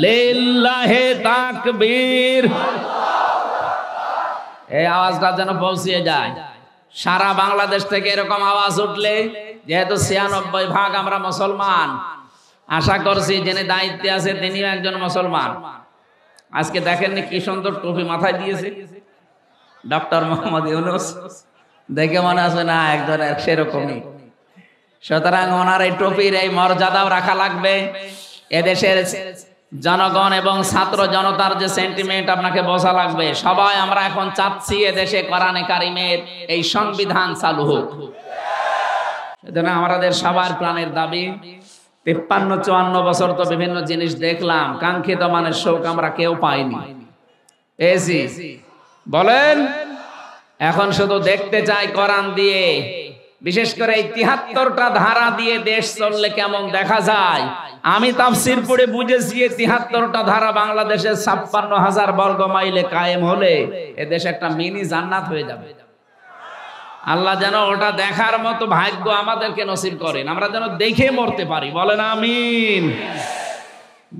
লিল্লাহে তাকবীর। এই আওয়াজটা যেন পৌঁছে যায় সারা বাংলাদেশ থেকে। এরকম আওয়াজ উঠলে, যেহেতু ৯৬% আমরা মুসলমান, আশা করছি যিনি দায়িত্বে আছে তিনিও একজন মুসলমান। আজকে দেখেননি কি সুন্দর টুপি মাথায় দিয়েছে ডক্টর মোহাম্মদ ইউনূস, দেখে মনে আছে না একজনের সেরকমই। সুতরাং ওনার এই টুপির এই মর্যাদাও রাখা লাগবে। এদেশের জনগণ এবং ছাত্র জনতার যে সেন্টিমেন্ট আপনাকে বোঝা লাগবে। সবাই আমরা এখন চাচ্ছি এদেশে কোরআনে কারিমের এই সংবিধান চালু হোক। সুতরাং আমাদের সবার প্রাণের দাবি। ৫৩-৫৪ বছর তো বিভিন্ন জিনিস দেখলাম, কাঙ্ক্ষিত মানের শোক আমরা কেউ পাইনি। পেয়েছি বলেন? এখন শুধু দেখতে চাই কোরআন দিয়ে, বিশেষ করে এই ৭৩টা ধারা দিয়ে দেশ চললে কেমন দেখা যায়। আমি তাফসীর পড়ে বুঝেছি ৭৩টা ধারা বাংলাদেশের ৫৬,০০০ বর্গ মাইলে কায়েম হলে এদেশ একটা মিনি জান্নাত হয়ে যাবে। আল্লাহ যেন ওটা দেখার মতো ভাগ্য আমাদেরকে নসিব করেন, আমরা যেন দেখে মরতে পারি। বলেন আমিন।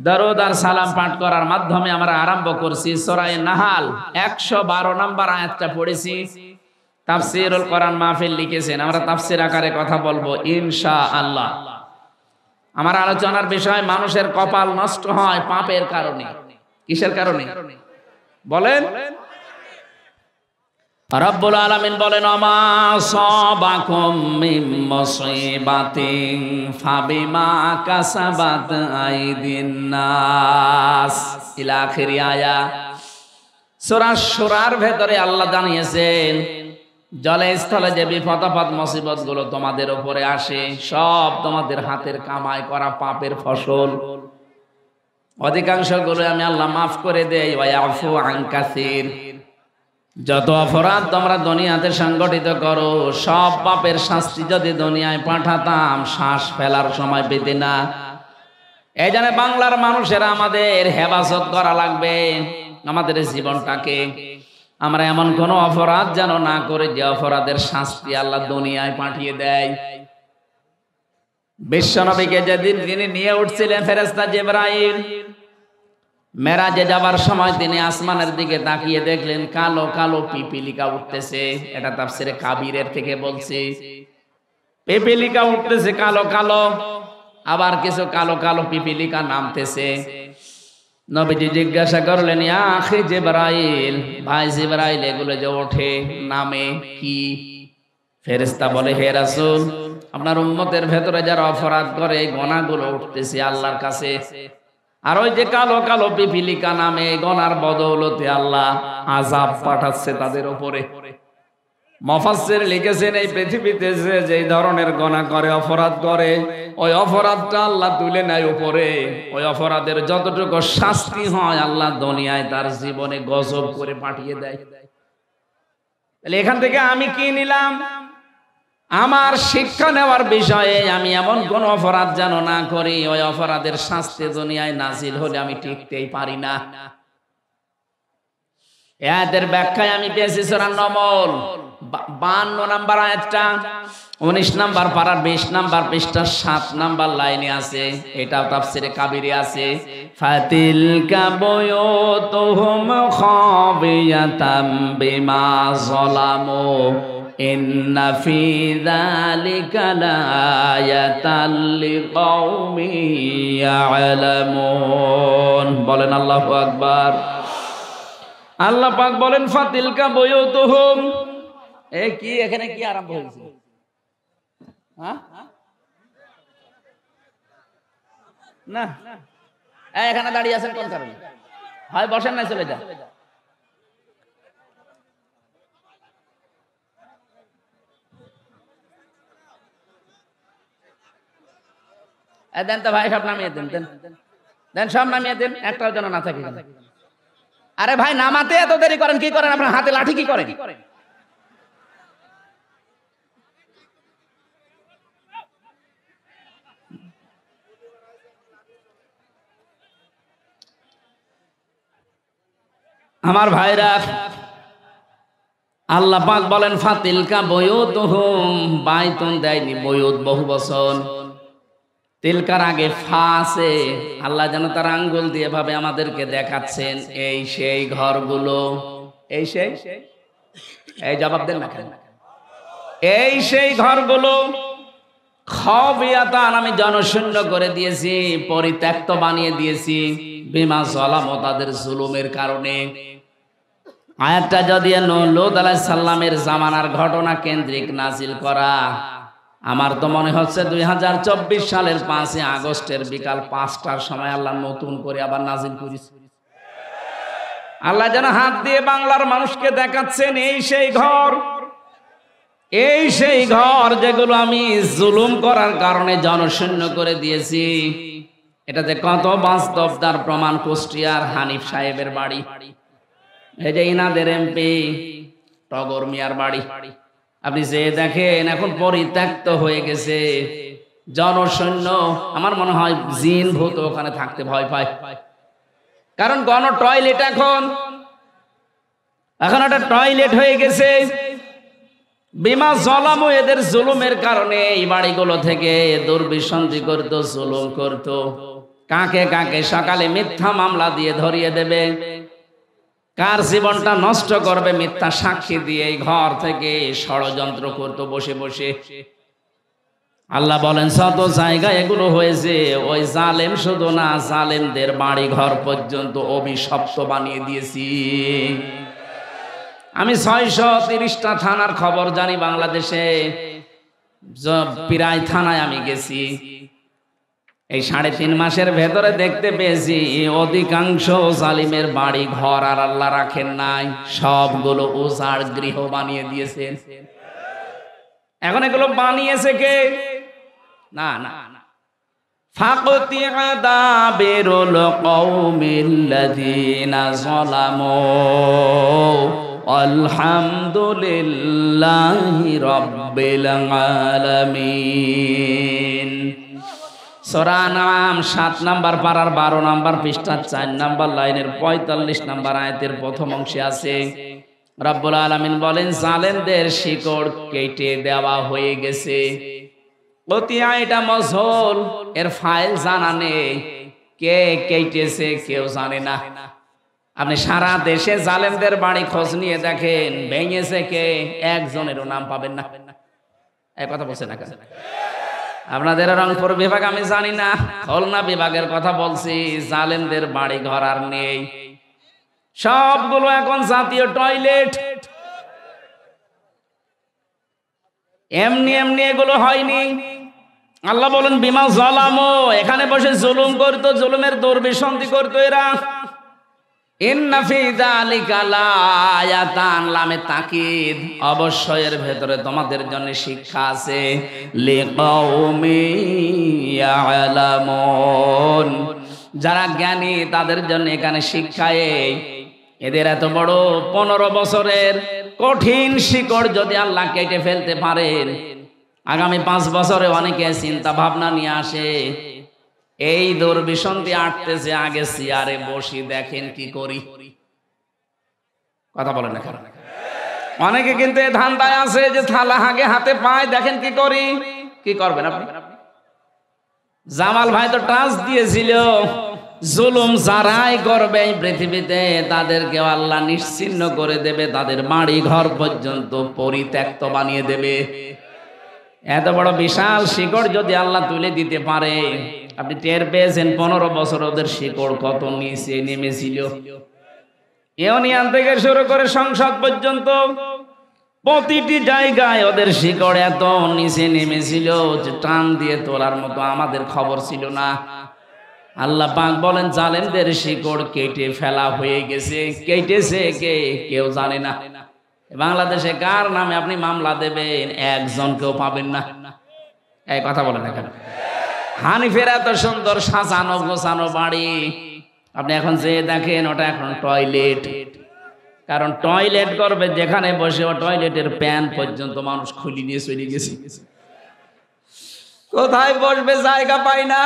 দরুদ আর সালাম পাঠ করার মাধ্যমে আমরা আরম্ভ করছি সূরা নাহাল ১১২ নম্বর আয়াতটা পড়েছি। তাফসীরুল কোরআন মাহফিল লিখেছেন, আমরা তাফসীর আকারে কথা বলবো ইনশাআল্লাহ। আমার আলোচনার বিষয়, মানুষের কপাল নষ্ট হয় পাপের কারণে। কিসের কারণে বলেন? রব্বুল আলামিন বলেন, আমা সাবাকুম মিন মুসিবাতিন ফাবিমা কাসাবাত আইদিন নাস ইলা আখিরি আয়া। সূরা শুরার ভেতরে আল্লাহ জানিয়েছেন, জলে স্থলে যে বিপদ আপদ মুসিবত গুলো তোমাদের উপরে আসে, সব তোমাদের হাতের কামাই করা পাপের ফসল। অধিকাংশ গুলো আমি আল্লাহ মাফ করে দেই। ওয়া ইয়াফু আন কাসীর। যত অপরাধ তোমরা দুনিয়াতে সংগঠিত করো, সব পাপের শাস্তি যদি দুনিয়ায় পাঠাতাম শ্বাস ফেলার সময় পেতে না। এই জন্য বাংলার মানুষেরা আমাদের হেফাজত করা লাগবে আমাদের জীবনটাকে। আমরা এমন কোন অপরাধ যেন না করে যে অপরাধের শাস্তি আল্লাহ দুনিয়ায় পাঠিয়ে দেয়। বিশ্বনবীকে যেদিন তিনি নিয়ে উঠছিলেন ফেরেশতা জিবরাইল, মেরাজে যাবার সময় তিনি আসমানের দিকে তাকিয়ে দেখলেন কালো কালো পিপিলিকা উঠতেছে। এটা তাফসীরে কাবীরের থেকে বলছি। পিপিলিকা উঠতেছে কালো কালো, আবার কিছু কালো কালো পিপিলিকা নামতেছে। নবীজি জিজ্ঞাসা করলেন, ইয়া আখি জিবরাইল, ভাই জিবরাইল, এগুলো যে ওঠে নামে কি? ফেরেশতা বলে, হে রাসূল, আপনার উম্মতের ভেতরে যারা অপরাধ করে গুনাহগুলো উঠতেছে আল্লাহর কাছে। আর ওই যে কালো কালো পিপিলিকা নামে গনার বদৌলতে আল্লাহ আযাব পাঠাচ্ছে তাদের উপরে। মুফাসসির লিখেছেন, এই পৃথিবীতে যে ধরনের গুনাহ করে, অপরাধ করে, ওই অপরাধটা আল্লাহ তুলে নেয় উপরে। ওই অপরাধের যতটুকু শাস্তি হয় আল্লাহ দুনিয়ায় তার জীবনে গজব করে পাঠিয়ে দেয়। তাহলে এখান থেকে আমি কি নিলাম? আমার শিক্ষা নেওয়ার বিষয়ে আমি এমন কোন অপরাধ যেন না করি ওই অপরাধের শাস্তি দুনিয়ায় নাজিল হলে আমি টিকতেই পারি না। এর ব্যাখ্যায় আমি পেয়েছি সূরা নমল 52 নম্বর আয়াতটা, 19 নম্বর পারার 20 নম্বর পৃষ্ঠা 7 নম্বর লাইনে আছে। এটাও তাফসীরে কাবীরে আছে। ফাতিলকা বুয়ুতুহুম খাবিয়াতাম বিমা যালামু ইন্না ফি যালিকা লাআয়াতাল লিকাউমিন ইয়ালামুন। বলেন আল্লাহু আকবার। আল্লাহ পাক বলেন, ফাতিলকা বুয়ুতুহুম। এই কি এখানে কি আরম্ভ হয়েছে? হ্যাঁ না, এখানে দাঁড়িয়ে আছেন কোন কারণে? হয় বসেন না চলে যান। দেন তো ভাই, সব নামিয়ে দেন, দেন দেন, সব নামিয়ে দেন, একটাও যেন না থাকে। আরে ভাই, নামাতে এত দেরি করেন কি করেন? আপনার হাতে লাঠি কি করেন? আমার ভাইরা, আল্লাহ পাক বলেন ফাতিলকা বুয়ুতুহুম, বাইতুন দেয়নি, বুয়ুত বহু বচন। তিলকার আগে ফা আছে, আল্লাহ যেন তার আঙ্গুল দিয়ে ভাবে আমাদেরকে দেখাচ্ছেন এই সেই ঘরগুলো, এই সেই, এই জবাব দেন না কেন, এই সেই ঘরগুলো খাবিয়াতান আমি জনশূন্য করে দিয়েছি, পরিত্যক্ত বানিয়ে দিয়েছি, বিমা যালাম তাদের জুলুমের কারণে। আয়াতটা যদি লূত আলাইহিস সালামের জামানার ঘটনা কেন্দ্রিক নাজিল করা, আমার তো মনে হচ্ছে 2024 সালের 5 আগস্টের বিকাল 5টার সময় আল্লাহ নতুন করে আবার নাজিল করেছে। আল্লাহ যেন হাত দিয়ে বাংলার মানুষকে দেখাচ্ছেন এই সেই ঘর, এই সেই ঘর যেগুলো আমি জুলুম করার কারণে জনশূন্য করে দিয়েছি। এটাতে কত বাস্তব তার প্রমাণ কুষ্টিয়ার হানিফ সাহেবের বাড়ি, এই যে ইনাদের এমপি টগর মিয়ার বাড়ি, আপনি যে দেখেন এখন পরিত্যক্ত হয়ে গেছে, জনশূন্য। আমার মনে হয় জিন ভূত ওখানে থাকতে ভয় পায়, কারণ গণ টয়লেট এখন একটা টয়লেট হয়ে গেছে। বিমা জলামু এদের জুলুমের কারণে এই বাড়িগুলো থেকে দুর্বিসন্ধি করতো, জুলুম করতো, কাকে কাকে সকালে মিথ্যা মামলা দিয়ে ধরিয়ে দেবে, কার জীবনটা নষ্ট করবে মিথ্যা সাক্ষী দিয়ে এই ঘর থেকে ষড়যন্ত্র করতো বসে বসে। আল্লাহ বলেন শত জায়গায় এগুলো হয়েছে, ওই জালেম শুধু না, জালেমদের বাড়ি ঘর পর্যন্ত অভিশপ্ত বানিয়ে দিয়েছি। আমি 630টা থানার খবর জানি বাংলাদেশে, প্রায় থানায় আমি গেছি। এই 3.5 মাসের ভেতরে দেখতে পেয়েছি অধিকাংশ জালিমের বাড়ি ঘর আর আল্লাহ রাখেন নাই, সবগুলো উজাড় গৃহ বানিয়ে দিয়েছেন। এখন এগুলো বানিয়েছে কে? না না, ফাকতিয়া দাবিরুল কওমিল্লাযীনা যালামু আলহামদুলিল্লাহি রাব্বিল আলামিন। সূরা নাম 7 নম্বর পারার 12 নম্বর পৃষ্ঠা 4 নম্বর লাইনের 45 নম্বর আয়াতের প্রথম অংশে আছে রব্বুল আলামিন বলেন জালেমদের শিকড় কেটে দেওয়া হয়ে গেছে। কতিয়া এটা মজহুল, এর ফাইল জানা নেই, কে কেটেছে কেউ জানে না। আপনি সারা দেশে জালেমদের বাড়ি খোঁজ নিয়ে দেখেন, ভেঙেছে কে, একজনেরও নাম পাবেন না। এই কথা বলছে না কেন? আপনাদের রংপুর বিভাগ আমি জানি না, খুলনা বিভাগের কথা বলছি, জালেমদের বাড়ি ঘর আর নেই, সবগুলো এখন জাতীয় টয়লেট। এমনি এমনি এগুলো হয়নি। আল্লাহ বলেন বিমা যালামু, এখানে বসে জুলুম করতো, জুলুমের দুর্বিসন্ধি করতো এরা। ইন্না ফি যালিকা লায়াতান, লামে তাকিদ, অবশ্যই এর ভেতরে তোমাদের জন্য শিক্ষা আছে। লিকাউমি ইয়ালামুন, যারা জ্ঞানী তাদের জন্য এখানে শিক্ষা। এদের এত বড় 15 বছরের কঠিন শিকড় যদি আল্লাহ কেটে ফেলতে পারেন, আগামী 5 বছরে অনেকে চিন্তা ভাবনা নিয়ে আসে এই দুর্বিসন্ধি আটতেছে, আগে চেয়ারে বসি দেখেন কি করি। কথা বলেন না, অনেকে কিন্তু এই ধান্দায় আছে যে থালা আগে হাতে পায়, দেখেন কি করি। কি করবেন আপনি? জামাল ভাই তো টাচ দিয়েছিল, জুলুম যারাই করবে এই পৃথিবীতে তাদেরকে আল্লাহ নিশ্চিহ্ন করে দেবে, তাদের বাড়ি ঘর পর্যন্ত পরিত্যক্ত বানিয়ে দেবে। এত বড় বিশাল শিকড় যদি আল্লাহ তুলে দিতে পারে, আপনি টের পেয়েছেন 15 বছর ওদের শিকড় কত নিচে নেমেছিল। ইউনিয়ন থেকে শুরু করে সংসদ পর্যন্ত প্রতিটি জায়গায় ওদের শিকড় এত নিচে নেমেছিল যে টান দিয়ে তোলার মতো আমাদের খবর ছিল না। আল্লাহ পাক বলেন জালেমদের শিকড় কেটে ফেলা হয়ে গেছে। কেটেছে কে কেউ জানে না। বাংলাদেশে কার নামে আপনি মামলা দেবেন, একজনকেও পাবেন না। এই কথা বলেন না কেন? হানিফের এত সুন্দর সাজানো গোছানো বাড়ি, আপনি এখন যে দেখেন ওটা এখন টয়লেট। কারণ টয়লেট করবে যেখানে বসে, ও টয়লেটের প্যান পর্যন্ত মানুষ খুলি নিয়ে চলে গেছে। কোথায় বসবে জায়গা পায় না,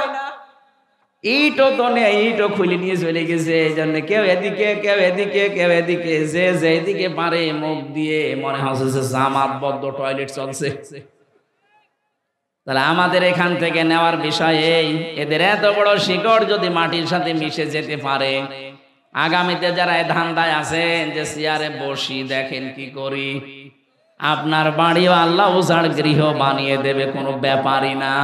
ইটও তো নেই, ইটও খুলে নিয়ে চলে গেছে। এই জন্য কেউ এদিকে কেউ এদিকে কেউ এদিকে, যে যেদিকে পারে মুখ দিয়ে মনে হচ্ছে জামাতবদ্ধ টয়লেট চলছে। তাহলে আমাদের এখান থেকে নেওয়ার বিষয় এই, এদের এত বড় শিকড় যদি মাটির সাথে মিশে যেতে পারে, আগামীতে যারা এই ধান্দায় আছেন যে চেয়ারে বসি দেখেন কি করি, আপনার বাড়িও আল্লাহ উজাড় গৃহ বানিয়ে দেবে, কোনো ব্যাপারই না।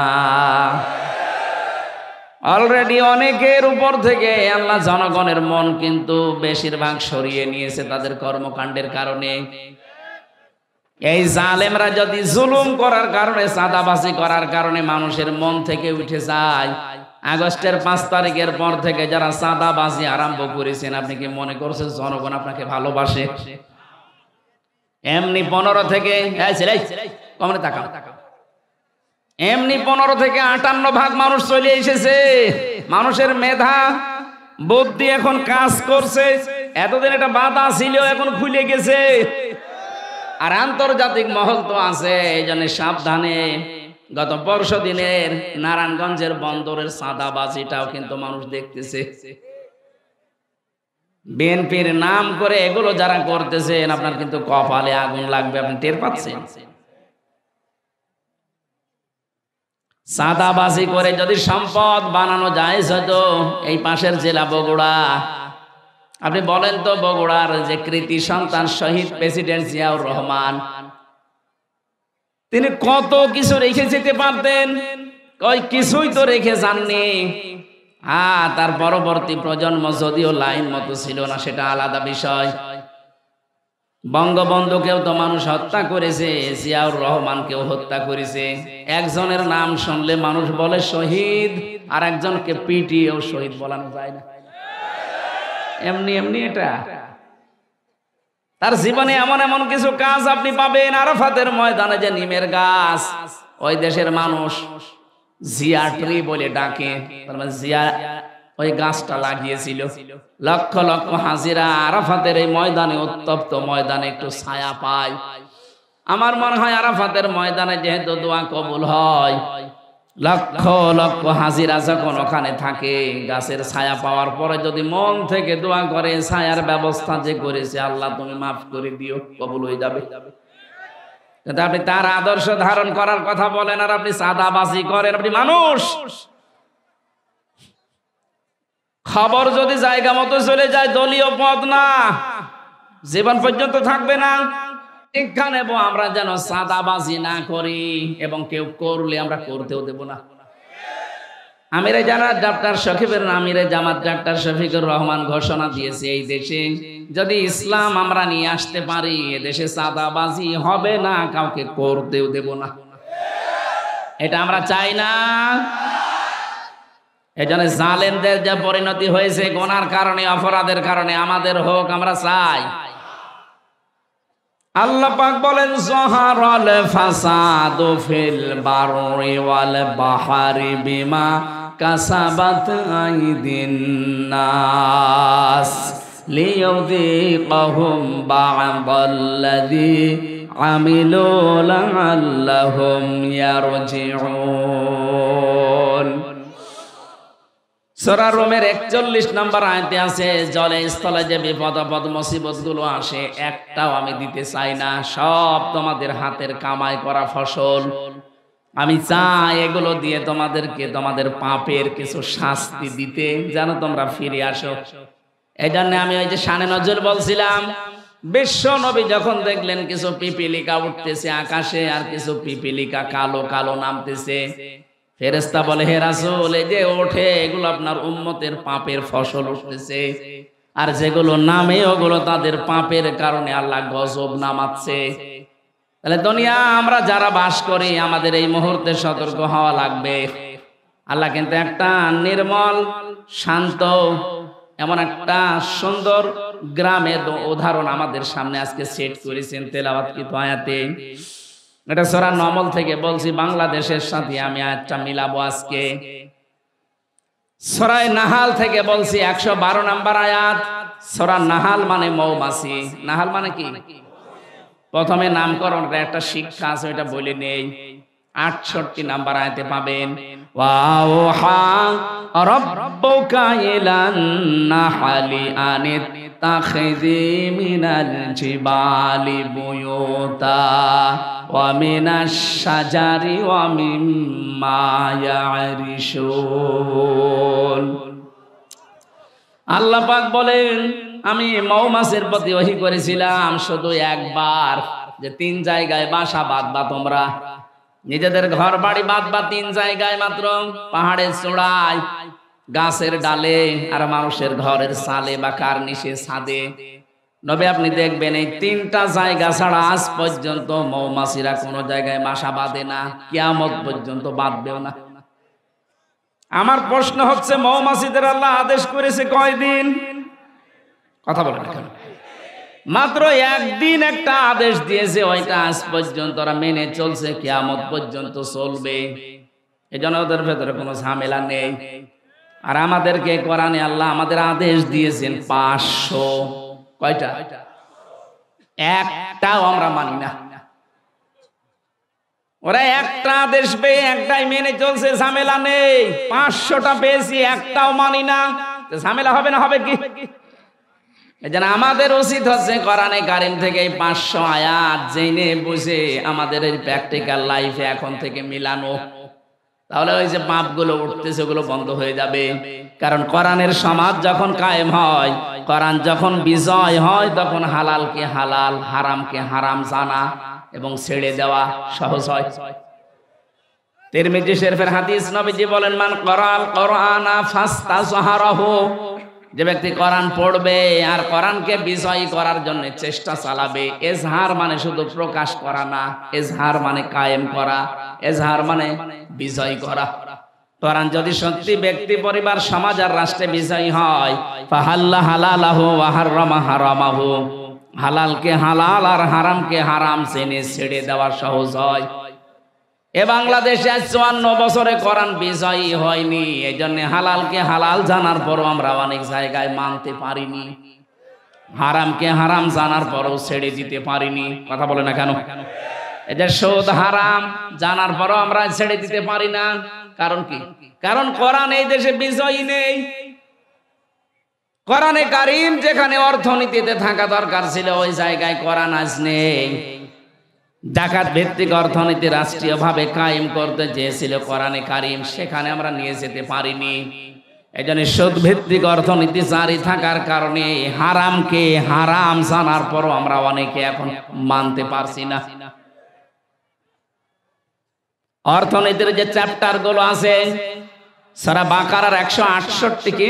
অলরেডি অনেকের উপর থেকে আল্লাহ জনগণের মন কিন্তু বেশিরভাগ সরিয়ে নিয়েছে তাদের কর্মকাণ্ডের কারণে। এই জালেমরা যদি জুলুম করার কারণে, চাঁদাবাজি করার কারণে মানুষের মন থেকে উঠে যায়, আগস্টের 5 তারিখের পর থেকে যারা চাঁদাবাজি আরম্ভ করেছেন, আপনি কি মনে করছেন জনগণ আপনাকে ভালোবাসে? এমনি 15 থেকে কমরে তাকাও, এমনি 15 থেকে 58% মানুষ চলে এসেছে। মানুষের মেধা বুদ্ধি এখন কাজ করছে। এতদিন এটা বাধা ছিল, এখন খুলে গেছে। আর আন্তর্জাতিক মহল তো আছে, এই জন্য সাবধানে। গত পরশু দিনের নারায়ণগঞ্জের বন্দরের চাঁদাবাজিটাও কিন্তু মানুষ দেখতেছে। বিএনপির নাম করে এগুলো যারা করতেছেন, আপনার কিন্তু কপালে আগুন লাগবে, আপনি টের পাচ্ছেন। চাঁদাবাজি করে যদি সম্পদ বানানো যায়, হয়তো এই পাশের জেলা বগুড়া, আপনি বলেন তো বগুড়ার যে কৃতি সন্তান শহীদ প্রেসিডেন্ট জিয়াউর রহমান, তিনি কত কিছু রেখে যেতে পারতেন, কিছুই তো রেখে যাননি। তার পরবর্তী প্রজন্ম যদিও লাইন মতো ছিল না, সেটা আলাদা বিষয়। বঙ্গবন্ধুকেও তো মানুষ হত্যা করেছে, জিয়াউর রহমানকেও হত্যা করেছে। একজনের নাম শুনলে মানুষ বলে শহীদ, আর একজনকে পিটিয়েও শহীদ বলানো যায় না। এমনি এমনি এটা তার জীবনে এমন এমন কিছু কাজ আপনি পাবেন। আরাফাতের ময়দানে যে নিমের গাছ, ওই দেশের মানুষ জিয়া ট্রি বলে ডাকে, জিয়া ওই গাছটা লাগিয়েছিল। লক্ষ লক্ষ হাজিরা আরাফাতের এই ময়দানে, উত্তপ্ত ময়দানে একটু ছায়া পায়। আমার মনে হয় আরাফাতের ময়দানে যেহেতু দোয়া কবুল হয়, লক্ষ লক্ষ হাজিরা যখন ওখানে থাকে, গাছের ছায়া পাওয়ার পরে যদি মন থেকে দোয়া করে, ছায়ার ব্যবস্থা যে করেছে, আল্লাহ তুমি মাফ করে দিও, কবুল হয়ে যাবে। কিন্তু আপনি তার আদর্শ ধারণ করার কথা বলেন, আর আপনি চাঁদাবাজি করেন। আপনি মানুষ, খবর যদি জায়গা মতো চলে যায়, দলীয় পদ না, জীবন পর্যন্ত থাকবে না। শিক্ষা নেব আমরা যেন চাঁদাবাজি না করি, এবং কেউ করলে আমরা করতেও দেব না। আমিরে জামাত ডাক্তার শফিকুর আমিরে জামাত ডাক্তার শফিকুর রহমান ঘোষণা দিয়েছে, এই দেশে যদি ইসলাম আমরা নিয়ে আসতে পারি, এদেশে চাঁদাবাজি হবে না, কাউকে করতেও দেব না। এটা আমরা চাই না। এজন্য জালেমদের যে পরিণতি হয়েছে গুনার কারণে, অপরাধের কারণে, আমাদের হোক, আমরা চাই। আল্লাহ পাক বলেন, যাহারাল ফাসাদু ফিল বাররি ওয়াল বাহরি বিমা কাসাবাত আইদিন নাস লিয়ুযীকাহুম বা'দাল্লাযী আমিলু লা'আল্লাহুম ইয়ারজিউন। সূরা রুমের 41 নম্বর আয়াতে আছে, জলে স্থলে যে বিপদ আপদ মুসিবত গুলো আসে, একটাও আমি দিতে চাই না, সব তোমাদের হাতের কামাই করা ফসল। আমি চাই এগুলো দিয়ে তোমাদেরকে তোমাদের পাপের কিছু শাস্তি দিতে, যেন তোমরা ফিরে আসো। এই জন্য আমি ওই যে শানে নজর বলছিলাম, বিশ্ব নবী যখন দেখলেন কিছু পিপিলিকা উঠতেছে আকাশে, আর কিছু পিপিলিকা কালো কালো নামতেছে, ফেরেশতা বলে, হে রাসূল, এই যে ওঠে, এগুলো আপনার উম্মতের পাপের ফসল উঠতেছে, আর যেগুলো নামে ওগুলো তাদের পাপের কারণে আল্লাহ গজব নামাচ্ছে। তাহলে দুনিয়া আমরা যারা বাস করি, আমাদের এই মুহূর্তে সতর্ক হওয়া লাগবে। আল্লাহ কিন্তু একটা নির্মল, শান্ত, এমন একটা সুন্দর গ্রামের উদাহরণ আমাদের সামনে আজকে সেট করেছেন তেলাওয়াতকৃত আয়াতে। এটা সূরা নমল থেকে বলছি, বাংলাদেশের সাথে আমি আয়াতটা মিলাবো আজকে। সূরা নাহাল থেকে বলছি, 112 নম্বর আয়াত। সূরা নাহাল মানে মৌমাছি। নাহাল মানে কি? প্রথমে নামকরণের একটা শিক্ষা আছে, ওইটা বলে নেই। 68 নম্বর আয়াতে পাবেন, ওয়াওহা রাব্বুকা ইলান নাহলি আনিত واتخذي من الجبال بيوتا ومن الشجر ومما يعرشون আল্লাহ পাক বলেন আমি মৌমাছির প্রতি ওহী করেছিলাম শুধু একবার যে 3 জায়গায় বাসা বাঁধবা তোমরা নিজেদের ঘর বাড়ি বাঁধবা 3 জায়গায় মাত্র পাহাড়ের চূড়ায় গাছের ডালে আর মানুষের ঘরের ছালে বা কার্নিশে ছাদে নবী আপনি দেখবেন এই 3টা জায়গা ছাড়া আজ পর্যন্ত মৌমাছিরা কোনো জায়গায় বাসা বাঁধে না কিয়ামত পর্যন্ত বাঁধবেও না আমার প্রশ্ন হচ্ছে মৌমাছিদের আল্লাহ আদেশ করেছে কয়দিন কথা বলেন কেন মাত্র একদিন একটা আদেশ দিয়েছে ওইটা আজ পর্যন্ত ওরা মেনে চলছে কিয়ামত পর্যন্ত চলবে এজন্য ওদের ভেতরে কোনো ঝামেলা নেই আর আমাদেরকে কোরআনে আল্লাহ আমাদের আদেশ দিয়েছেন 500 কয়টা একটাও আমরা মানি না ওরা একটা আদেশ পেয়ে একটাই মেনে চলছে ঝামেলা নেই 500টা পেয়েছি একটাও মানি না ঝামেলা হবে না হবে কি এজন্য আমাদের উচিত হচ্ছে কোরআনে কারীম থেকে এই 500 আয়াত জেনে বুঝে আমাদের এই প্র্যাকটিক্যাল লাইফে এখন থেকে মিলানো তাহলে ওই যে পাপগুলো উঠতেছে ওগুলো বন্ধ হয়ে যাবে কারণ কোরআনের সমাজ যখন কায়েম হয় কোরআন যখন বিজয় হয় তখন হালালকে হালাল হারামকে হারাম জানা এবং ছেড়ে দেওয়া সহজ হয় তিরমিজি শরীফের হাদিস নবীজি বলেন মান করাল কোরআনা ফাস্তাজহারাহু যে ব্যক্তি কোরআন পড়বে আর কোরআনকে বিজয়ী করার জন্য চেষ্টা চালাবে এজহার মানে শুধু প্রকাশ করা না এজহার মানে কায়েম করা এজহার মানে বিজয়ী করা কোরআন যদি সত্যি ব্যক্তি পরিবার সমাজ আর রাষ্ট্রে বিজয়ী হয় ফাহাল্লা হালালাহু ওয়া হারামা হারামাহু হালালকে হালাল আর হারামকে হারাম জেনে ছেড়ে দেওয়া সহজ হয় এ বাংলাদেশে 54 বছরে কোরআন বিজয়ী হয়নি এইজন্য হালালকে হালাল জানার পরও আমরা অনেক জায়গায় মানতে পারিনি হারামকে হারাম জানার পরও ছেড়ে দিতে পারিনি কথা বলে না কেন এই যে সুদ হারাম জানার পরও আমরা ছেড়ে দিতে পারি না কারণ কি কারণ কোরআন এই দেশে বিজয়ী নেই কোরআনে কারীম যেখানে অর্থনীতিতে থাকা দরকার ছিল ওই জায়গায় কোরআন আজ নেই জাকাত ভিত্তিক অর্থনীতি রাষ্ট্রীয়ভাবে কায়েম করতে চেয়েছিল কোরআনে কারীম সেখানে আমরা নিয়ে যেতে পারিনি এজন্য সুদ ভিত্তিক অর্থনীতি জারি থাকার কারণে হারামকে হারাম জানার পরও আমরা অনেকে এখন মানতে পারছি না অর্থনীতির যে চ্যাপ্টার গুলো আছে সূরা বাকারার 168 কি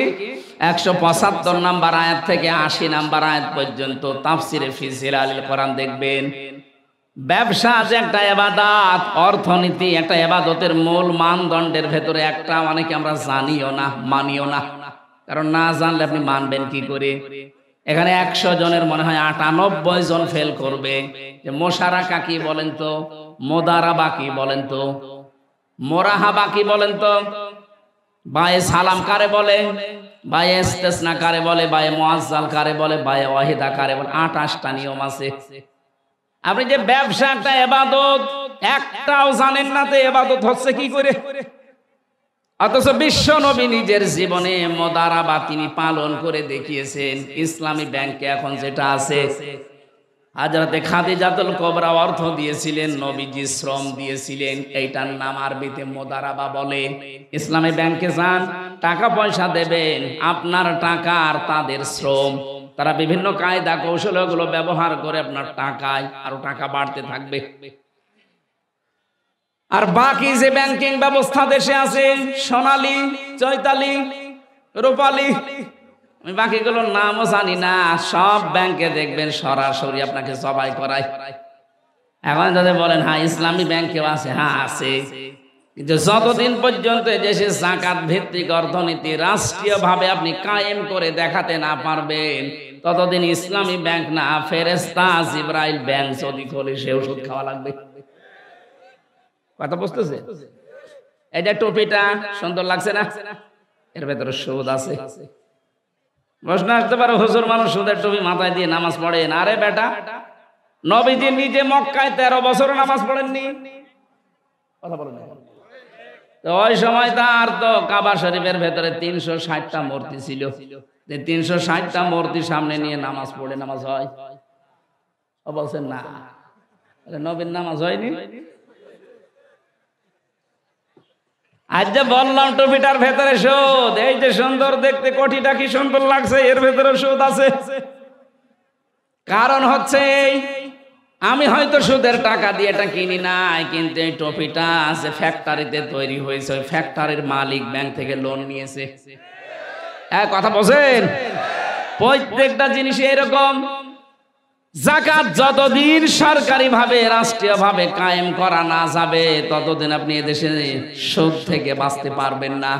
175 নম্বর আয়াত থেকে 80 নম্বর আয়াত পর্যন্ত তাফসিরে ফি জিলালিল কোরআন দেখবেন ব্যবসা যে একটা ইবাদত অর্থনীতি একটা ইবাদতের মূল মানদণ্ডের ভেতরে একটা অনেকে আমরা জানিও না মানিও না কারণ না জানলে আপনি মানবেন কি করে এখানে 100 জনের মনে হয় 98 জন ফেল করবে যে মোশারাকা কি বলেন তো মুদারাবা কি বলেন তো মুরাহাবা কি বলেন তো বায়ে সালাম কারে বলে বায়ে ইস্তিসনা কারে বলে বায়ে মুআজ্জাল কারে বলে বায়ে ওয়াহিদা কারে বলে 28টা নিয়ম আছে আপনি যে ব্যবসা একটা ইবাদত একটাও জানেন না তো ইবাদত হচ্ছে কি করে অথচ বিশ্ব নবী নিজের জীবনে মুদারাবা তিনি পালন করে দেখিয়েছেন ইসলামী ব্যাংকে এখন যেটা আছে হযরতে খাদিজাতুল কুবরা অর্থ দিয়েছিলেন নবীজি শ্রম দিয়েছিলেন এইটার নাম আরবিতে মুদারাবা বলে ইসলামী ব্যাংকে যান টাকা পয়সা দেবেন আপনার টাকা আর তাদের শ্রম তারা বিভিন্ন কায়দা কৌশলগুলো ব্যবহার করে আপনার টাকায় আরো টাকা বাড়তে থাকবে আর বাকি যে ব্যাংকিং ব্যবস্থা দেশে আছে সোনালী চৈতালি রূপালী আমি বাকিগুলোর নামও জানি না সব ব্যাংকে দেখবেন সরাসরি আপনাকে জবাই করায় এখন যদি বলেন হ্যাঁ ইসলামী ব্যাংকেও আছে হ্যাঁ আছে কিন্তু যতদিন পর্যন্ত দেশে যাকাত ভিত্তিক অর্থনীতি রাষ্ট্রীয়ভাবে আপনি কায়েম করে দেখাতে না পারবেন ততদিন ইসলামী ব্যাংক না ফেরেশতা জিবরাইল ব্যাংক যদি খোলে সে ওষুধ খাওয়া লাগবে কথা বুঝতেছে এই যে টুপিটা সুন্দর লাগছে না এর ভেতরে সুদ আছে প্রশ্ন আসতে পারে হুজুর মানুষ সুদের টুপি মাথায় দিয়ে নামাজ পড়েন আরে বেটা নবীজি নিজে মক্কায় 13 বছর নামাজ পড়েননি কথা বলেন তো ওই সময় তার তো কাবা শরীফের ভেতরে 360টা মূর্তি ছিল যে 360টা মূর্তি সামনে নিয়ে নামাজ পড়ে নামাজ হয়? ও বলছেন না, নবীর নামাজ হয়নি। আজ যে বললাম টুপিটার ভেতরে সুদ, এই যে সুন্দর দেখতে কোটিটা কি সুন্দর লাগছে, এর ভেতরে সুদ আছে। কারণ হচ্ছে এই, আমি হয়তো সুদের টাকা দিয়ে এটা কিনি নাই, কিন্তু এই টুপিটা আছে ফ্যাক্টরিতে তৈরি হয়েছে, ওই ফ্যাক্টরির মালিক ব্যাংক থেকে লোন নিয়েছে। হ্যাঁ, কথা বলছেন। প্রত্যেকটা জিনিস এরকম। যাকাত যতদিন সরকারি ভাবে রাষ্ট্রীয় ভাবে কায়েম করা না যাবে, ততদিন আপনি এদেশে সুদ থেকে বাঁচতে পারবেন না।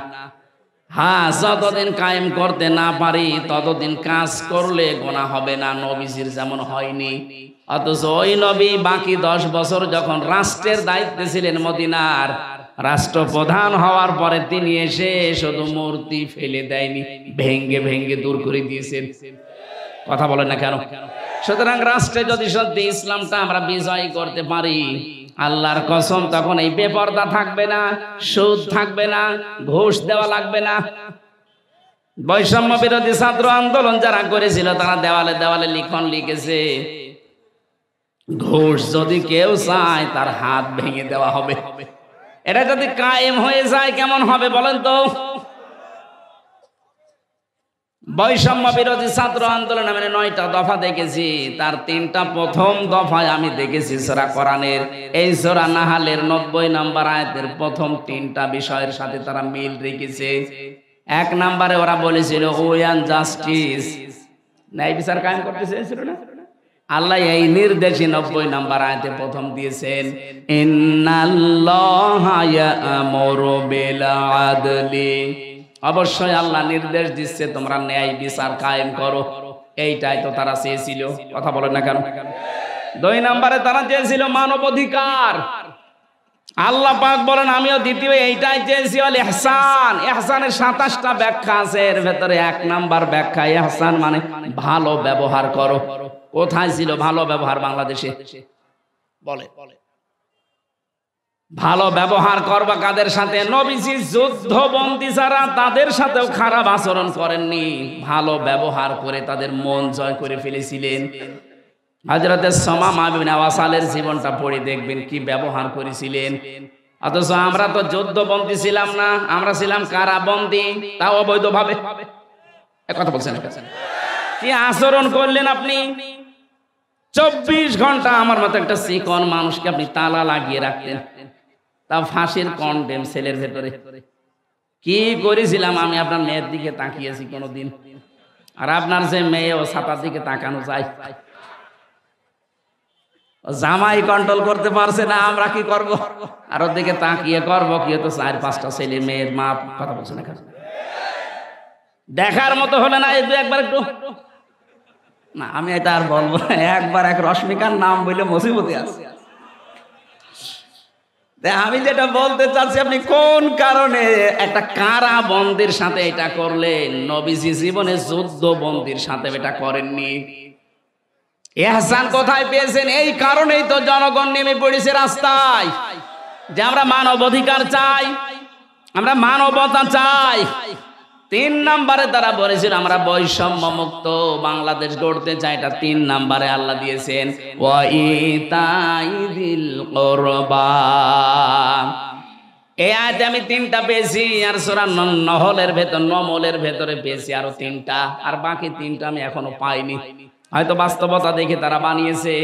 হ্যাঁ, যতদিন কায়েম করতে না পারি ততদিন কাজ করলে গোনা হবে না, নবীজির যেমন হয়নি। অথচ ওই নবী বাকি 10 বছর যখন রাষ্ট্রের দায়িত্বে ছিলেন মদিনার, রাষ্ট্রপ্রধান হওয়ার পরে তিনি এসে শুধু মূর্তি ফেলে দেয়নি, ভেঙ্গে ভেঙ্গে দূর করে দিয়েছেন। কথা বলেন না কেন? সুতরাং রাষ্ট্রে যদি সত্যি ইসলামটা আমরা বিজয় করতে পারি, আল্লাহর কসম, তখন এই বেপরদা থাকবে না, সুদ থাকবে না, ঘুষ দেওয়া লাগবে না। বৈষম্য বিরোধী ছাত্র আন্দোলন যারা করেছিল তারা দেওয়ালে দেওয়ালে লিখন লিখেছে, ঘুষ যদি কেউ চায় তার হাত ভেঙে দেওয়া হবে। এটা যদি কায়েম হয়ে যায় কেমন হবে বলেন তো? বৈষম্য বিরোধী ছাত্র আন্দোলন মানে 9টা দফা দেখেছি, তার 3টা প্রথম দফায় আমি দেখেছি সূরা কোরআনের এই সূরা নাহালের 90 নম্বর আয়াতের প্রথম 3টা বিষয়ের সাথে তারা মিল রেখেছে। 1 নম্বরে ওরা বলেছিল ওয়ান জাস্টিস, ন্যায় বিচার কায়েম করতে চেয়েছিল না? আল্লাহ এই নির্দেশই 90 নম্বর আয়াতে প্রথম দিয়েছেন, ইন্নাল্লাহা ইয়া'মুরু বিল আদলি। অবশ্যই আল্লাহ নির্দেশ দিচ্ছে তোমরা ন্যায় বিচার কায়েম করো। এইটাই তো তারা চেয়েছিল। কথা বলেন না কেন? 2 নম্বরে তারা চেয়েছিল মানবাধিকার। আল্লাহ পাক বলেন আমিও দ্বিতীয় এইটাই চেয়েছি, আল ইহসান। ইহসানের 27টা ব্যাখ্যা আছে, এর ভেতরে 1 নাম্বার ব্যাখ্যা ইহসান মানে ভালো ব্যবহার করো। কোথায় ছিল ভালো ব্যবহার বাংলাদেশে? বলে ভালো ব্যবহার করবা কাদের সাথে? নবীজি যুদ্ধবন্দী যারা তাদের সাথেও খারাপ আচরণ করেননি, ভালো ব্যবহার করে তাদের মন জয় করে ফেলেছিলেন। হযরত সুমামা বিন ওয়াসালের জীবনটা পড়ে দেখবেন কি ব্যবহার করেছিলেন। অথচ আমরা তো যুদ্ধবন্দী ছিলাম না, আমরা ছিলাম কারাবন্দী, তাও অবৈধভাবে। কথা বলছেন কি আচরণ করলেন আপনি? 24 ঘন্টা আমার মতো একটা চিকন মানুষকে আপনি তালা লাগিয়ে রাখতেন, তা ফাঁসির কন্ডেম সেলের ভেতরে। কি করেছিলাম আমি? আপনার মেয়ের দিকে তাকিয়েছি কোনোদিন? আর আপনার যে মেয়ে ও ছাতার দিকে তাকানো যায়, জামাই কন্ট্রোল করতে পারছে না, আমরা কি করব? আর ওর দিকে তাকিয়ে করবো কি? তো 4-5টা ছেলে মেয়ের মা। কথা বলছে না? দেখার মতো হলে না এই 2-1 বার একটু না, আমি এটা আর বলবো না। একবার এক রশ্মিকার নাম বললে মুসিবতে আছে। আমি যেটা বলতে চাচ্ছি, আপনি কোন কারণে একটা কারাবন্দির সাথে এটা করলেন? নবীজি জীবনে যুদ্ধবন্দির সাথে এটা করেননি। ইহসান কোথায় পেয়েছেন? এই কারণেই তো জনগণ নেমে পড়েছে রাস্তায়, যে আমরা মানবাধিকার চাই, আমরা মানবতা চাই। 3 নম্বরে তারা বলেছিল আমরা বৈষম্য মুক্ত বাংলাদেশ গড়তে চাই। এটা 3 নম্বরে আল্লাহ দিয়েছেন, ওয়া ইতাইযিল কুরবা। এই আয়াতে আমি 3টা পেয়েছি, আর সূরা নমলের ভেতরে পেয়েছি আরো 3টা, আর বাকি 3টা আমি এখনো পাইনি। হয়তো বাস্তবতা দেখে তারা বানিয়েছে।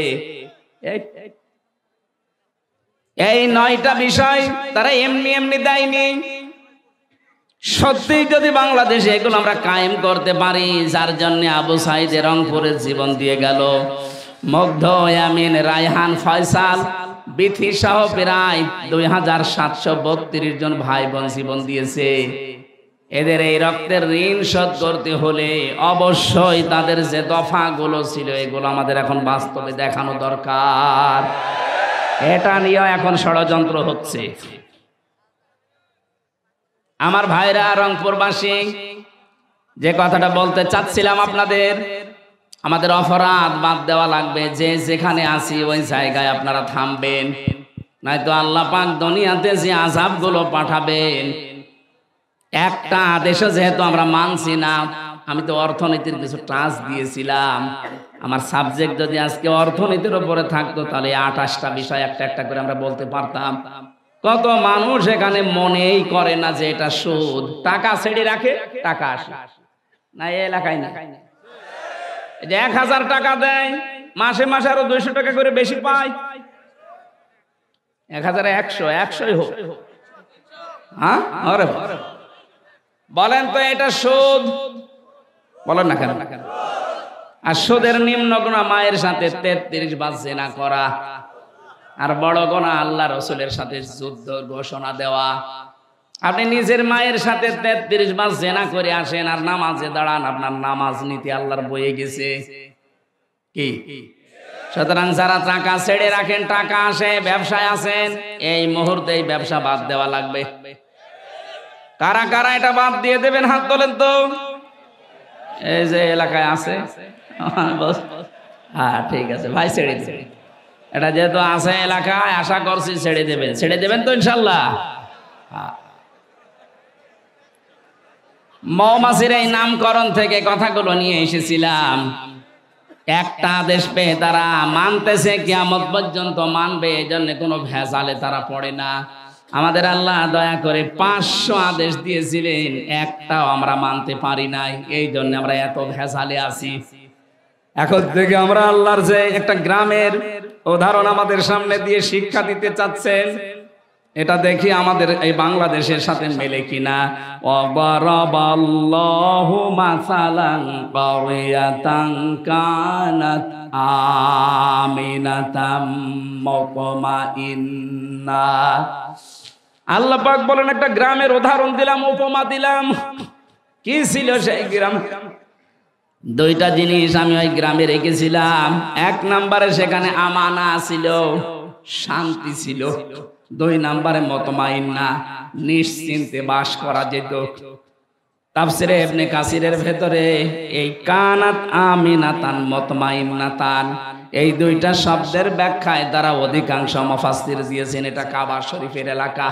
এই 9টা বিষয় তারা এমনি এমনি দেয়নি। সত্যি যদি বাংলাদেশে এগুলো আমরা কায়েম করতে পারি, যার জন্য আবু সাইদের রংপুরের জীবন দিয়ে গেল, মুগ্ধ, ইয়ামিন, রায়হান, ফয়সাল, বিথি সহ প্রায় 2732 জন ভাই বোন জীবন দিয়েছে। এদের এই রক্তের ঋণ শোধ করতে হলে অবশ্যই তাদের যে দফাগুলো ছিল এগুলো আমাদের এখন বাস্তবে দেখানো দরকার। এটা নিয়ে এখন ষড়যন্ত্র হচ্ছে। আমার ভাইরা রংপুরবাসী, যে কথাটা বলতে চাচ্ছিলাম আপনাদের, আমাদের অপরাধ বাদ দেওয়া লাগবে। যে যেখানে আছি ওই জায়গায় আপনারা থামবেন, নয়তো আল্লাহ পাক দুনিয়াতে যে আযাবগুলো পাঠাবেন, একটা আদেশও যেহেতু আমরা মানছি না, আমি তো অর্থনীতির কিছু টাচ দিয়েছিলাম। আমার সাবজেক্ট যদি আজকে অর্থনীতির উপরে থাকতো তাহলে 28টা বিষয় একটা একটা করে আমরা বলতে পারতাম। কত মানুষ এখানে মনেই করে না যে এটা সুদ। টাকা ছেড়ে রাখে, টাকা আসে না। এই এলাকায় না, যে 1000 টাকা দেয়, মাসে মাসে আরো 200 টাকা করে বেশি পায়। 1100 হোক, হ্যাঁ? বলেন তো এটা সুদ? বলেন না কেন? আর সুদের নিম্ন গুনাহ মায়ের সাথে 33 বার জিনা করা, আর বড় গুনাহ আল্লাহ রাসূলের সাথে যুদ্ধ ঘোষণা দেওয়া। আপনি নিজের মায়ের সাথে 33 বার জিনা করে আসেন আর নামাজে দাঁড়ান, আপনার নামাজ নীতি আল্লাহর বয়ে গেছে কি? সুতরাং যারা টাকা ছেড়ে রাখেন, টাকা আসে, ব্যবসায় আছেন, এই মুহূর্তে এই ব্যবসা বাদ দেওয়া লাগবে। কারা কারা এটা বাদ দিয়ে দেবেন হাত তোলেন তো। এই যে এলাকায় আছে, হ্যাঁ ঠিক আছে ভাই, ছেড়ে দেবেন। এটা যেহেতু আছে এলাকায়, আশা করছি ছেড়ে দেবেন। ছেড়ে দেবেন তো ইনশাল্লাহ? মৌমাছির এই নামকরণ থেকে কথাগুলো নিয়ে এসেছিলাম। একটা আদেশ পেয়ে তারা মানতেছে, কিয়ামত পর্যন্ত মানবে, এই জন্য কোনো ভেজালে তারা পড়ে না। আমাদের আল্লাহ দয়া করে 500 আদেশ দিয়েছিলেন, একটাও আমরা মানতে পারি নাই, এই জন্য আমরা এত ভেজালে আছি। এখন থেকে আমরা আল্লাহর যে একটা গ্রামের উদাহরণ আমাদের সামনে দিয়ে শিক্ষা দিতে চাচ্ছেন, এটা দেখি আমাদের এই বাংলাদেশের সাথে মেলে কিনা। ওয়াবারাবাল্লাহু মাসালান কারিয়াতান কানাত আমিনাতাম মুতমাইন্না। আল্লাহ পাক বলেন একটা গ্রামের উদাহরণ দিলাম, উপমা দিলাম। কি ছিল সেই গ্রাম? দুইটা জিনিস আমি ওই গ্রামে রেখেছিলাম। 1 নম্বরে সেখানে আমানা ছিল, শান্তি ছিল। 2 নম্বরে মুতমাইন্না, নিশ্চিন্তে বাস করা যেত। তাফসিরে ইবনে কাসিরের ভেতরে এই কানাত আমিনাতান মুতমাইন্নাতান, এই দুইটা শব্দের ব্যাখ্যায় তারা অধিকাংশ মুফাসসির দিয়েছেন এটা কাবা শরীফের এলাকা।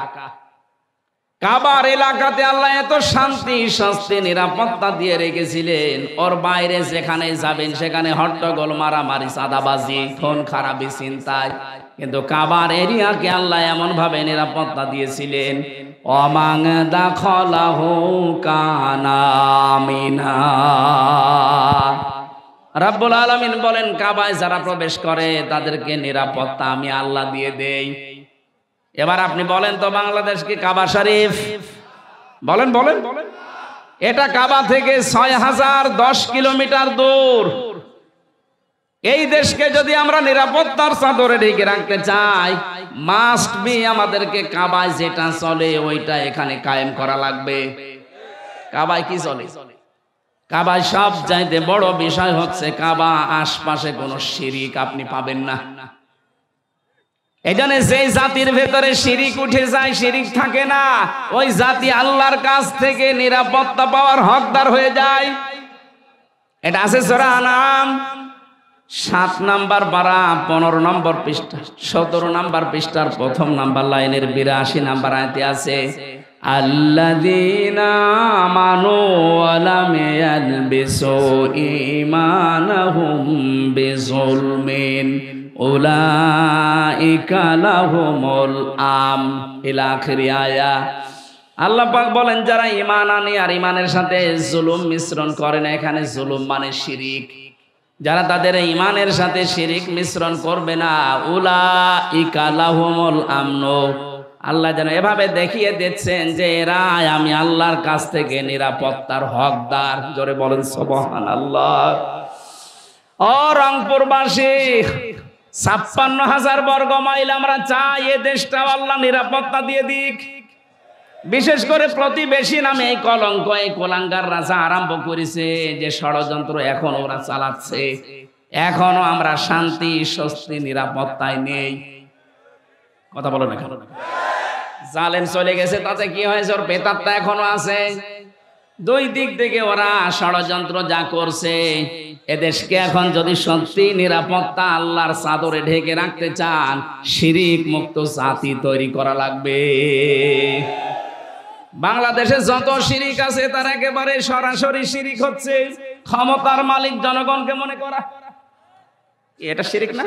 কাবার এলাকাতে আল্লাহ এত শান্তি, স্বস্তি, নিরাপত্তা দিয়ে রেখেছিলেন। ওর বাইরে যেখানে যাবেন সেখানে হট্টগোল, মারামারি, চাঁদাবাজি, খুন খারাপি, চিন্তায়। কিন্তু কাবার এরিয়াকে আল্লাহ এমন ভাবে নিরাপত্তা দিয়েছিলেন, ওয়ামান দাখালাহু কানা আমিনা। রাব্বুল আলামিন বলেন, কাবায় যারা প্রবেশ করে তাদেরকে নিরাপত্তা আমি আল্লাহ দিয়ে দেই। এবার আপনি বলেন তো, বাংলাদেশ কি কাবা শরীফ? বলেন বলেন। এটা কাবা থেকে 6010 কিলোমিটার দূর। এই দেশকে যদি আমরা নিরাপত্তার চাদরে ঢেকে রাখতে চাই, মাস্ট বি আমাদেরকে কাবায় যেটা চলে ওইটা এখানে কায়েম করা লাগবে। কাবায় কি চলে? কাবায় সব চাইতে বড় বিষয় হচ্ছে কাবা আশপাশে কোনো শিরিক আপনি পাবেন না। এজন্য যে জাতির ভেতরে শিরিক উঠে যায়, শিরিক থাকে না, ওই জাতি আল্লাহর কাছ থেকে নিরাপত্তা পাওয়ার হকদার হয়ে যায়। এটা আছে সূরা আনাম 7 নাম্বার পারা 15 নম্বর পৃষ্ঠা, 17 নাম্বার পৃষ্ঠার 1ম নাম্বার লাইনের 82 নাম্বার আয়াতে আছে, আল্লাযীনা আমানু ওয়া লাম ইয়ালবিসু ঈমানাহুম বিযুলমিন উলাইকা লাহুমুল আমন ইলা আখির আয়া। আল্লাহ পাক বলেন, যারা ঈমান আনে আর ঈমানের সাথে জুলুম মিশ্রণ করে না, এখানে জুলুম মানে শিরিক, যারা তাদের ঈমানের সাথে শিরিক মিশ্রণ করবে না, উলাইকা লাহুমুল আমন, আল্লাহ যেন এভাবে দেখিয়ে দিচ্ছেন যে এরা আমি আল্লাহর কাছ থেকে নিরাপত্তার হকদার। জোরে বলেন সুবহানাল্লাহ। ও রংপুরবাসী, 56,000 বর্গ মাইল আমরা চাই এ দেশটাও আল্লাহ নিরাপত্তা দিয়ে দিক। বিশেষ করে প্রতিবেশী নামে এই কলঙ্ক, এই কোলাঙ্গার রাজা আরম্ভ করেছে যে ষড়যন্ত্র এখন ওরা চালাচ্ছে, এখনো আমরা শান্তি, স্বস্তি, নিরাপত্তায় নেই। কথা বলো না, জালেম চলে গেছে তাতে কি হয়েছে? ওর বেতারটা এখনো আছে। 2 দিক থেকে ওরা ষড়যন্ত্র যা করছে, এদেশকে এখন যদি সত্যি নিরাপত্তা আল্লাহর চাদরে ঢেকে রাখতে চান, শিরিক মুক্ত জাতি তৈরি করা লাগবে। বাংলাদেশে যত শিরিক আছে তার একেবারে সরাসরি শিরিক হচ্ছে ক্ষমতার মালিক জনগণকে মনে করা। এটা শিরিক না?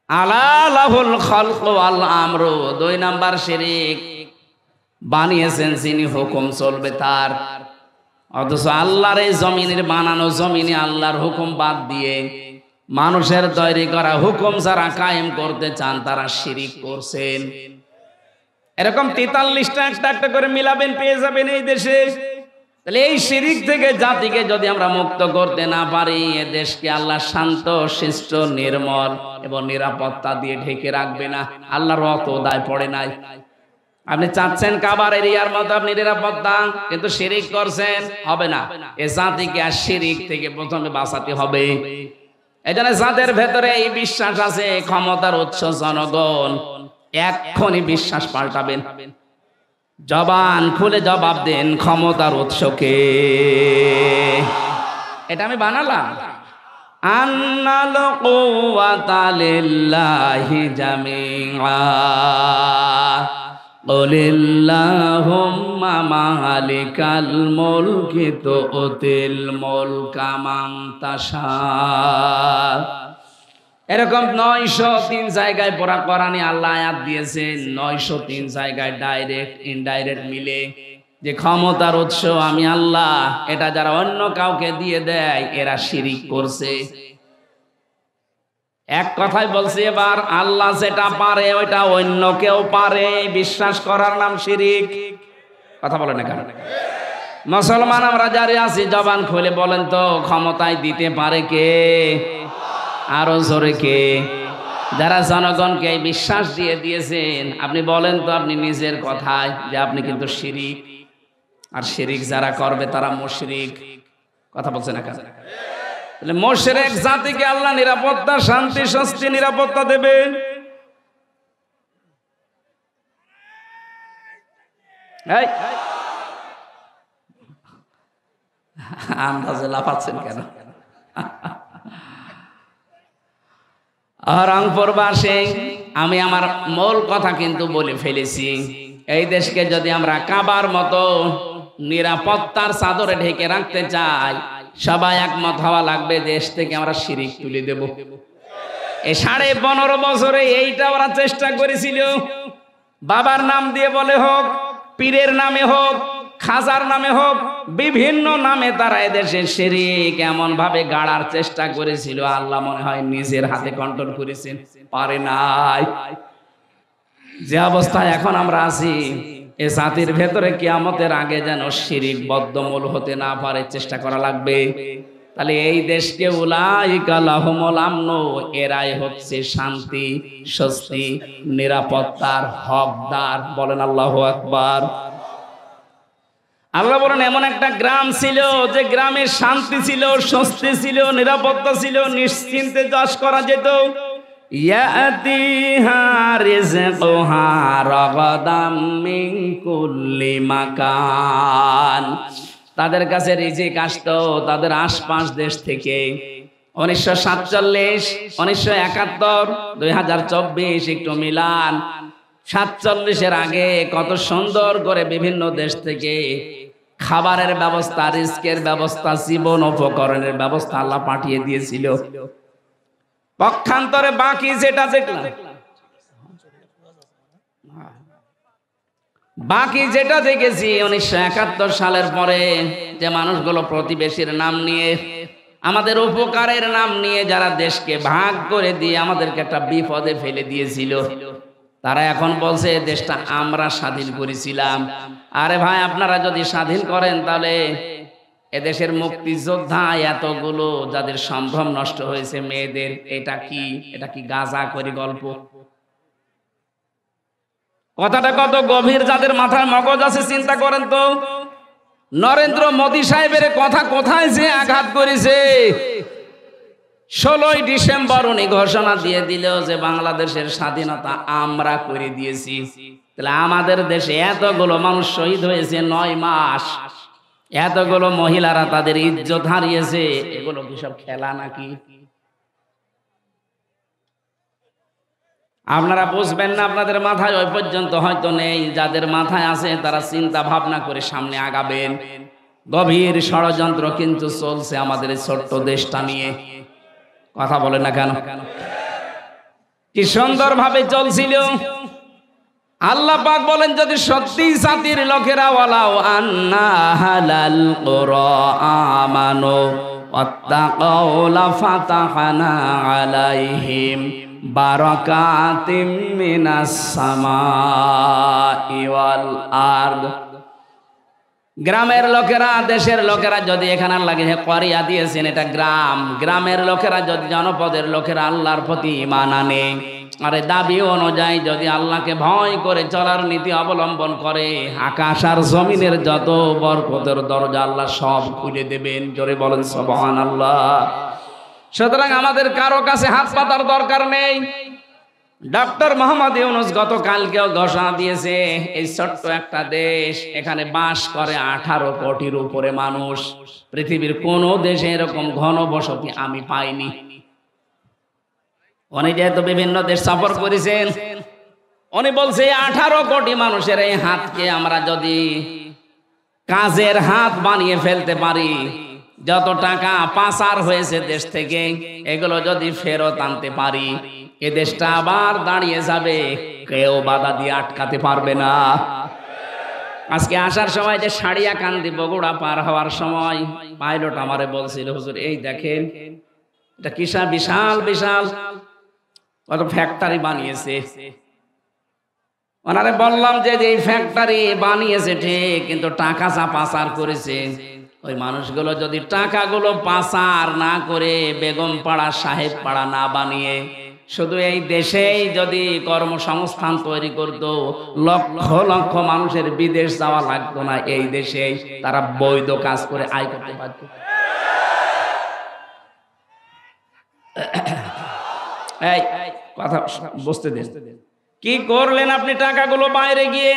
আলা লাহুল খালকু ওয়াল আমরু, 2 নাম্বার শিরিক, বানিয়েছেন যিনি হুকুম চলবে তার। অথচ আল্লাহর এই জমিনের বানানো জমিনে আল্লাহর হুকুম বাদ দিয়ে মানুষের তৈরি করা হুকুম যারা কায়েম করতে চান তারা শিরিক করছেন। এরকম 43টা একটা একটা করে মিলাবেন, পেয়ে যাবেন এই দেশে। তাহলে এই শিরিক থেকে জাতিকে যদি আমরা মুক্ত করতে না পারি, এ দেশকে আল্লাহ শান্ত শিষ্ট নির্মল এবং নিরাপত্তা দিয়ে ঢেকে রাখবে না। আল্লাহর অত দায় পড়ে নাই। আপনি চাচ্ছেন কাবার এরিয়ার মতো আপনি নিরাপত্তা, কিন্তু শিরিক করছেন, হবে না। এ জাতিকে আর শিরিক থেকে প্রথমে বাঁচাতে হবে। এই জন্য যাদের ভেতরে এই বিশ্বাস আছে ক্ষমতার উৎস জনগণ, এক্ষুনি বিশ্বাস পাল্টাবেন। জবান খুলে জবাব দেন, ক্ষমতার উৎসকে। এটা আমি বানালাম। আন্নাল কুওয়াতা লিল্লাহি জামিআ কুলিল্লাহুম্মা মালিকাল মুলকি তুতিল মুলকা মান তাশা। এরকম 903 জায়গায় পুরা কোরআনে আল্লাহ আয়াত দিয়েছেন, 903 জায়গায় ডাইরেক্ট ইনডাইরেক্ট মিলে, যে ক্ষমতার উৎস আমি আল্লাহ। এটা যারা অন্য কাউকে দিয়ে দেয় এরা শিরিক করছে। এক কথায় বলছি, এবার আল্লাহ যেটা পারে ওইটা অন্য কেউ পারে, বিশ্বাস করার নাম শিরিক। কথা বলে না কেন? মুসলমান আমরা যারা আছি জবান খুলে বলেন তো, ক্ষমতায় দিতে পারে কে? আরো জোরে কে? যারা জনগণকে বিশ্বাস দিয়ে দিয়েছেন, আপনি বলেন তো আপনি নিজের কথায় যে আপনি কিন্তু শিরিক। আর শিরিক যারা করবে তারা মুশরিক। কথা বলছে না কেন? তাহলে মুশরিক জাতিকে আল্লাহ নিরাপত্তা, শান্তি, স্বস্তি, নিরাপত্তা দেবে। এই আন্দাজে লাফাচ্ছেন কেন? রংপুরবাসী, আমি আমার মূল কথা কিন্তু বলে ফেলেছি। এই দেশকে যদি আমরা কাবার মতো নিরাপত্তার চাদরে ঢেকে রাখতে চাই, সবাই একমত হওয়া লাগবে, দেশ থেকে আমরা শিরিক তুলে দেব। এই 15.5 বছরে এইটা ওরা চেষ্টা করেছিল। বাবার নাম দিয়ে বলে হোক, পীরের নামে হোক, খাজার নামে হোক, বিভিন্ন নামে তারা এদেশে শিরিক এমন ভাবে গাড়ার চেষ্টা করেছিল, আল্লাহ মনে হয় নিজের হাতে কন্ট্রোল করেছেন, পারে নাই। যে অবস্থায় এখন আমরা আছি, এ জাতির ভেতরে কিয়ামতের আগে যেন শিরিক বদ্ধমূল হতে না পারে, চেষ্টা করা লাগবে। তাহলে এই দেশকে উলাইকা লাহুমুল আমনু, এরাই হচ্ছে শান্তি, স্বস্তি, নিরাপত্তার হকদার। বলেন আল্লাহু আকবার। আল্লাহ বলেন এমন একটা গ্রাম ছিল যে গ্রামে শান্তি ছিল, স্বস্তি ছিল, নিরাপত্তা ছিল, নিশ্চিন্তে চাষ করা যেত। ইয়াতিহা রিজকুহা রাগাদাম মিন কুল্লি মাকান। তাদের কাছে রিজিক আসতো তাদের আশপাশ দেশ থেকে। 1947, 1971, 2024 একটু মিলান। 47-এর আগে কত সুন্দর করে বিভিন্ন দেশ থেকে খাবারের ব্যবস্থা, রিস্কের ব্যবস্থা, জীবন উপকরণের ব্যবস্থা আল্লাহ পাঠিয়ে দিয়েছিল। পক্ষান্তরে বাকি যেটা দেখলাম, বাকি যেটা দেখেছি 1971 সালের পরে, যে মানুষগুলো প্রতিবেশীর নাম নিয়ে, আমাদের উপকারের নাম নিয়ে যারা দেশকে ভাগ করে দিয়ে আমাদেরকে একটা বিপদে ফেলে দিয়েছিল, তারা এখন বলছে দেশটা আমরা স্বাধীন করেছিলাম। আরে ভাই, আপনারা যদি স্বাধীন করেন তাহলে এদেশের মুক্তিযোদ্ধা এতগুলো যাদের সম্ভ্রম নষ্ট হয়েছে, মেয়েদের, এটা কি গাঁজা করে গল্প? কথাটা কত গভীর, যাদের মাথায় মগজ আছে চিন্তা করেন তো। নরেন্দ্র মোদী সাহেবের কথা কোথায় যে আঘাত করেছে। 16ই ডিসেম্বর উনি ঘোষণা দিয়ে দিল যে বাংলাদেশের স্বাধীনতা আমরা করে দিয়েছি। তাহলে আমাদের দেশে এতগুলো মানুষ শহীদ হয়েছে 9 মাস, এতগুলো মহিলারা তাদের ইজ্জত হারিয়েছে, এগুলো কি সব খেলা নাকি? আপনারা বুঝবেন না, আপনাদের মাথায় ওই পর্যন্ত হয়তো নেই। যাদের মাথায় আছে তারা চিন্তা ভাবনা করে সামনে আগাবেন। গভীর ষড়যন্ত্র কিন্তু চলছে আমাদের এই ছোট্ট দেশটা নিয়ে। কথা বলে না কেন? কি সুন্দর ভাবে চলছিল। আল্লাহ পাক বলেন, যদি সত্যি জাতির লোকেরা ওয়ালাউ আন্না হালাল কুরআমানু ওয়াত্তাকাউ লাফাতাহনা আলাইহিম বারাকাতিম মিনাস সামাই ওয়াল আরদ। গ্রামের লোকেরা, দেশের লোকেরা যদি এখানে লাগে করিয়া দিয়েছেন, এটা গ্রাম, গ্রামের লোকেরা যদি, জনপদের লোকেরা আল্লাহর প্রতি ঈমান আনে, আরে দাবি অনুযায়ী যদি আল্লাহকে ভয় করে চলার নীতি অবলম্বন করে, আকাশ আর জমিনের যত বরকতের দরজা আল্লাহ সব খুলে দেবেন। জোরে বলেন সুবহানাল্লাহ। সুতরাং আমাদের কারো কাছে হাত পাতার দরকার নেই। ডক্টর মোহাম্মদ ইউনূস গতকালকেও ঘোষণা দিয়েছে, এই ছোট্ট একটা দেশ, এখানে বাস করে 18 কোটির উপরে মানুষ। পৃথিবীর কোন দেশে এরকম ঘনবসতি আমি পাইনি। উনি যেহেতু বিভিন্ন দেশ সফর করেছেন, উনি বলছে 18 কোটি মানুষের এই হাতকে আমরা যদি কাজের হাত বানিয়ে ফেলতে পারি, যত টাকা পাচার হয়েছে দেশ থেকে এগুলো যদি ফেরত আনতে পারি, এ দেশটা আবার দাঁড়িয়ে যাবে, কেউ বাধা দিয়ে আটকাতে পারবে না। আজকে আসার সময় যে সাড়িয়াকান্দি বগুড়া পার হওয়ার সময় পাইলট আমারে বলছিল, হুজুর এই দেখেন এটা কিসা বিশাল বিশাল কত ফ্যাক্টরি বানিয়েছে। ওনারে বললাম যে এই ফ্যাক্টরি বানিয়েছে ঠিক, কিন্তু টাকা যা পাচার করেছে, ওই মানুষগুলো যদি টাকাগুলো পাচার না করে বেগম পাড়া সাহেব পাড়া না বানিয়ে শুধু এই দেশেই যদি কর্মসংস্থান তৈরি করতো, লক্ষ লক্ষ মানুষের বিদেশ যাওয়া লাগতো না, এই দেশেই তারা বৈধ কাজ করে আয় করতে পারত। এই কথা বুঝতে দেন। কি করলেন আপনি টাকাগুলো? বাইরে গিয়ে,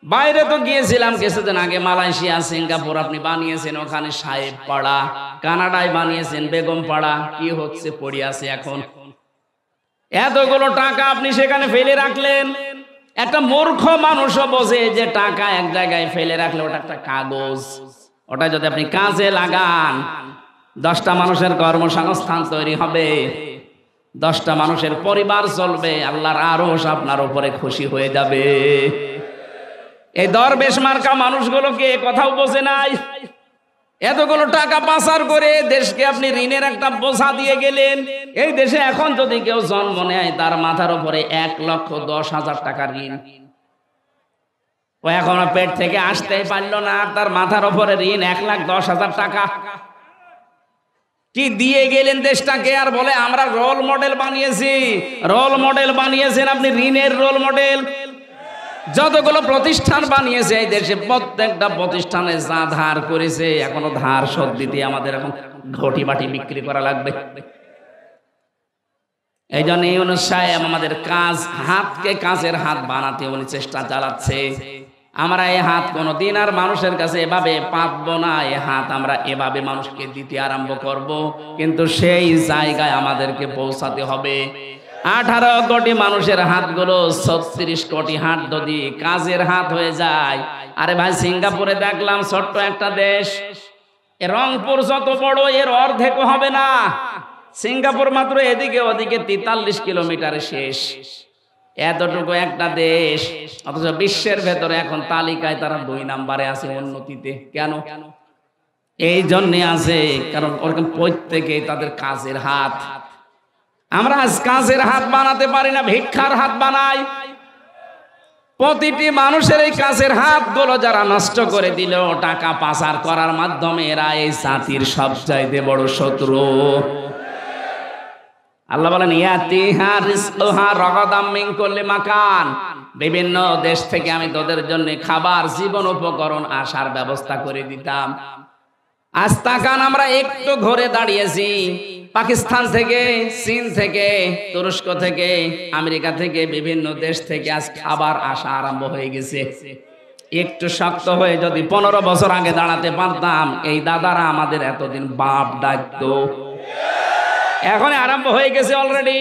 বাইরে তো গিয়েছিলাম কিছুদিন আগে, মালয়েশিয়া, সিঙ্গাপুর আপনি বানিয়েছেন, ওখানে সাহেব পাড়া, কানাডায় বানিয়েছেন বেগম পাড়া, কি হচ্ছে পড়ে আছে এখন। এতগুলো টাকা আপনি সেখানে ফেলে রাখলেন। একটা মূর্খ মানুষও বোঝে যে টাকা এক জায়গায় ফেলে রাখলে ওটা একটা কাগজ, ওটা যদি আপনি কাজে লাগান 10টা মানুষের কর্মসংস্থান তৈরি হবে, 10টা মানুষের পরিবার চলবে, আল্লাহর আরশ আপনার উপরে খুশি হয়ে যাবে। এই দরবেশ মার্কা মানুষগুলোকে কথাও বোঝে নাই। এতগুলো টাকা পাচার করে দেশকে আপনি ঋণের একটা বোঝা দিয়ে গেলেন। এই দেশে এখন যদি কেউ জন্ম নেয়, তার মাথার উপরে 1,10,000 টাকা ঋণ। ও এখনো পেট থেকে আসতেই পারলো না, তার মাথার উপরে ঋণ 1,10,000 টাকা। কি দিয়ে গেলেন দেশটাকে, আর বলে আমরা রোল মডেল বানিয়েছি। রোল মডেল বানিয়েছেন আপনি, ঋণের রোল মডেল। যতগুলো প্রতিষ্ঠান বানিয়েছে এই দেশে, প্রত্যেকটা প্রতিষ্ঠানে যা ধার করেছে, এখনো ধার শোধ দিতে আমাদের এখন ঘটি বাটি বিক্রি করা লাগবে। এই জন্য ইউনূস সাহেব আমাদের কাজ, হাতকে কাজের হাত বানাতে উনি চেষ্টা চালাচ্ছে। আমরা এই হাত কোনোদিন আর মানুষের কাছে এভাবে পাতবো না, এই হাত আমরা এভাবে মানুষকে দিতে আরম্ভ করব, কিন্তু সেই জায়গায় আমাদেরকে পৌঁছাতে হবে। 18 কোটি মানুষের হাতগুলো 36 কোটি হাত যদি কাজের হাত হয়ে যায়। আরে ভাই, সিঙ্গাপুরে দেখলাম ছোট্ট একটা দেশ, রংপুর যত বড়, এর অর্ধেকও হবে না। সিঙ্গাপুর মাত্র এদিকে ওদিকে 43 কিলোমিটারে শেষ, এতটুকু একটা দেশ, অথচ বিশ্বের ভেতরে এখন তালিকায় তারা 2 নম্বরে আছে উন্নতিতে। কেন? এই জন্যে আছে কারণ ওরকম প্রত্যেকে তাদের কাজের হাত। আমরা আজ কাজের হাত বানাতে পারি না, ভিক্ষার হাত বানাই। প্রতিটি মানুষের এই কাজের হাতগুলো যারা নষ্ট করে দিল টাকা পাচার করার মাধ্যমে, এরা এই জাতির সবচাইতে বড় শত্রু। আল্লাহ বলেন, ইয়াতিহা রিজকুহা রাগাদাম মিন কুল্লি মাকান, বিভিন্ন দেশ থেকে আমি তোদের জন্য খাবার, জীবন উপকরণ আসার ব্যবস্থা করে দিতাম। আজ তাকান, আমরা একটু ঘুরে দাঁড়িয়েছি, পাকিস্তান থেকে, চীন থেকে, তুরস্ক থেকে, আমেরিকা থেকে, বিভিন্ন দেশ থেকে আজ খাবার আসা আরম্ভ হয়ে গেছে। একটু শক্ত হয়ে যদি 15 বছর আগে দাঁড়াতে পারতাম, এই দাদারা আমাদের এতদিন বাপ ডাকতো। এখন আরম্ভ হয়ে গেছে অলরেডি।